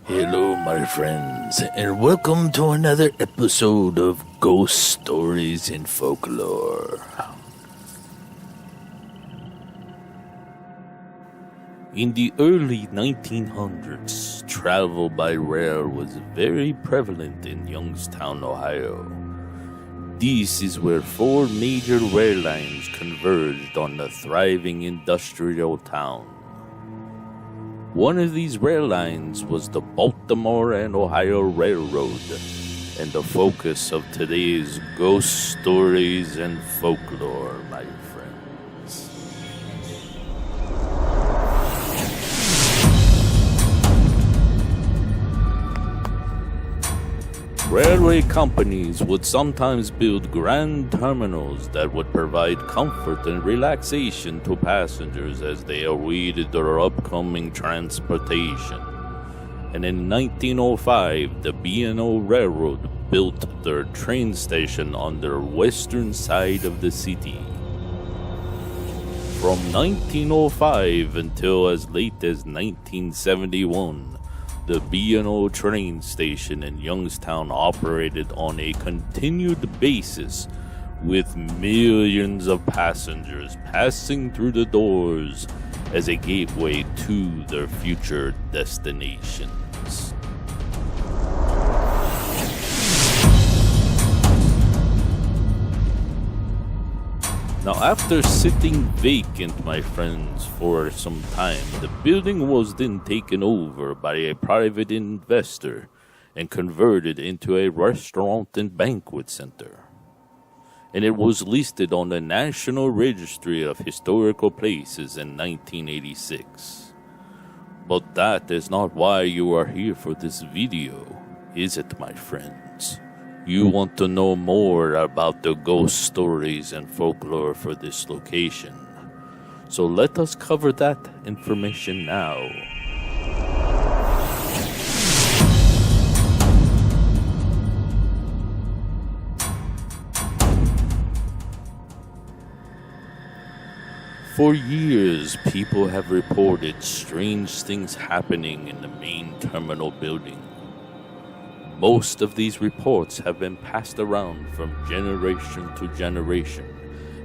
Hello, my friends, and welcome to another episode of Ghost Stories and Folklore. In the early 1900s, travel by rail was very prevalent in Youngstown, Ohio. This is where four major rail lines converged on the thriving industrial town. One of these rail lines was the Baltimore and Ohio Railroad, and the focus of today's ghost stories and folklore, my friends. Railway companies would sometimes build grand terminals that would provide comfort and relaxation to passengers as they awaited their upcoming transportation. And in 1905, the B&O Railroad built their train station on their western side of the city. From 1905 until as late as 1971, the B&O Train Station in Youngstown operated on a continued basis, with millions of passengers passing through the doors as a gateway to their future destinations. Now, after sitting vacant, my friends, for some time, the building was then taken over by a private investor and converted into a restaurant and banquet center. And it was listed on the National Registry of Historical Places in 1986. But that is not why you are here for this video, is it, my friends? You want to know more about the ghost stories and folklore for this location. So let us cover that information now. For years, people have reported strange things happening in the main terminal building. Most of these reports have been passed around from generation to generation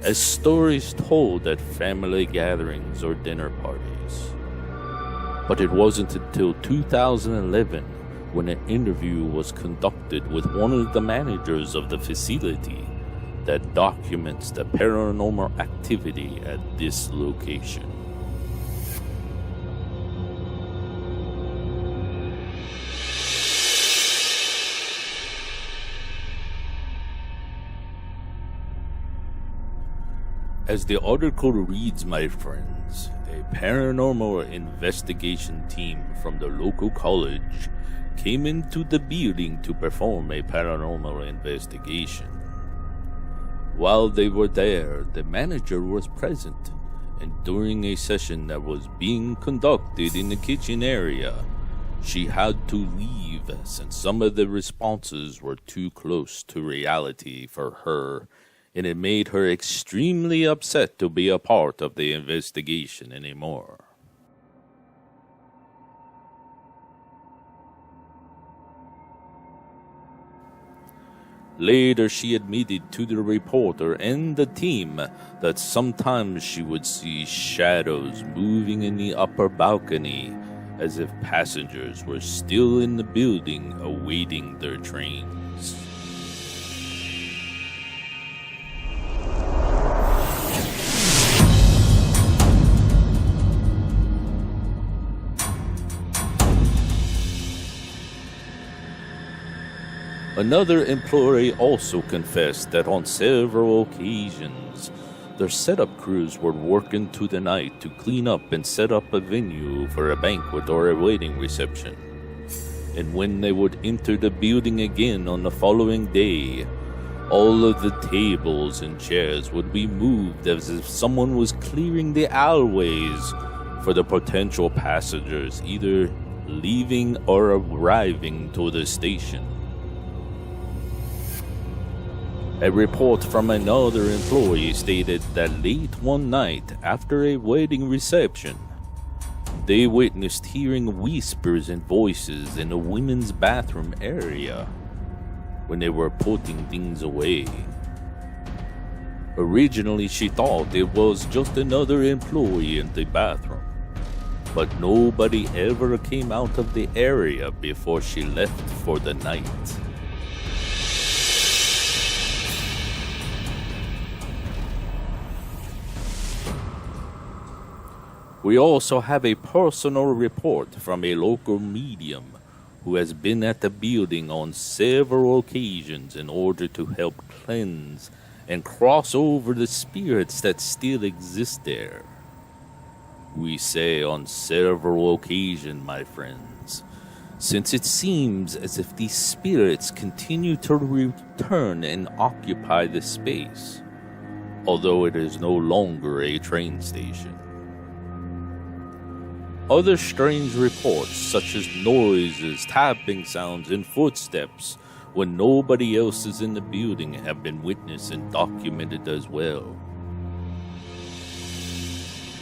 as stories told at family gatherings or dinner parties. But it wasn't until 2011 when an interview was conducted with one of the managers of the facility that documents the paranormal activity at this location. As the article reads, my friends, a paranormal investigation team from the local college came into the building to perform a paranormal investigation. While they were there, the manager was present, and during a session that was being conducted in the kitchen area, she had to leave since some of the responses were too close to reality for her, and it made her extremely upset to be a part of the investigation anymore. Later, she admitted to the reporter and the team that sometimes she would see shadows moving in the upper balcony as if passengers were still in the building awaiting their trains. Another employee also confessed that on several occasions, their setup crews were working through the night to clean up and set up a venue for a banquet or a wedding reception. And when they would enter the building again on the following day, all of the tables and chairs would be moved as if someone was clearing the alleyways for the potential passengers either leaving or arriving to the station. A report from another employee stated that late one night after a wedding reception, They witnessed hearing whispers and voices in the women's bathroom area when they were putting things away. Originally, she thought it was just another employee in the bathroom, but nobody ever came out of the area before she left for the night. We also have a personal report from a local medium who has been at the building on several occasions in order to help cleanse and cross over the spirits that still exist there. We say on several occasions, my friends, since it seems as if these spirits continue to return and occupy the space, although it is no longer a train station. Other strange reports, such as noises, tapping sounds, and footsteps when nobody else is in the building, have been witnessed and documented as well.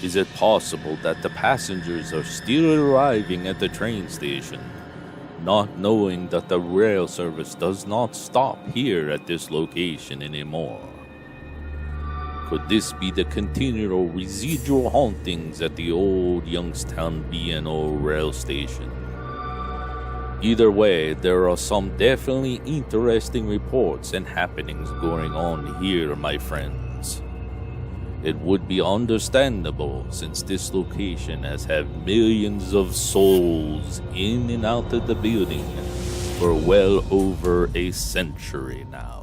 Is it possible that the passengers are still arriving at the train station, not knowing that the rail service does not stop here at this location anymore? Could this be the continual residual hauntings at the old Youngstown B&O rail station? Either way, there are some definitely interesting reports and happenings going on here, my friends. It would be understandable since this location has had millions of souls in and out of the building for well over a century now.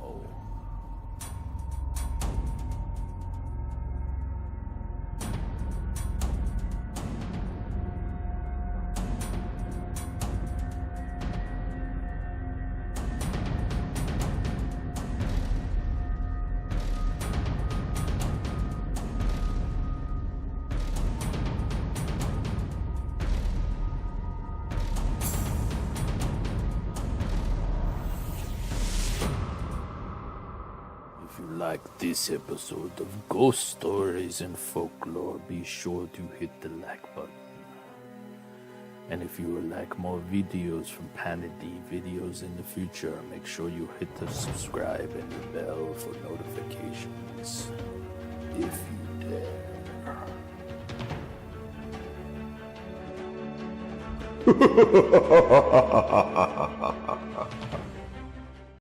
If you like this episode of Ghost Stories and Folklore, be sure to hit the like button. And if you would like more videos from Planet D videos in the future, make sure you hit the subscribe and the bell for notifications. If you dare.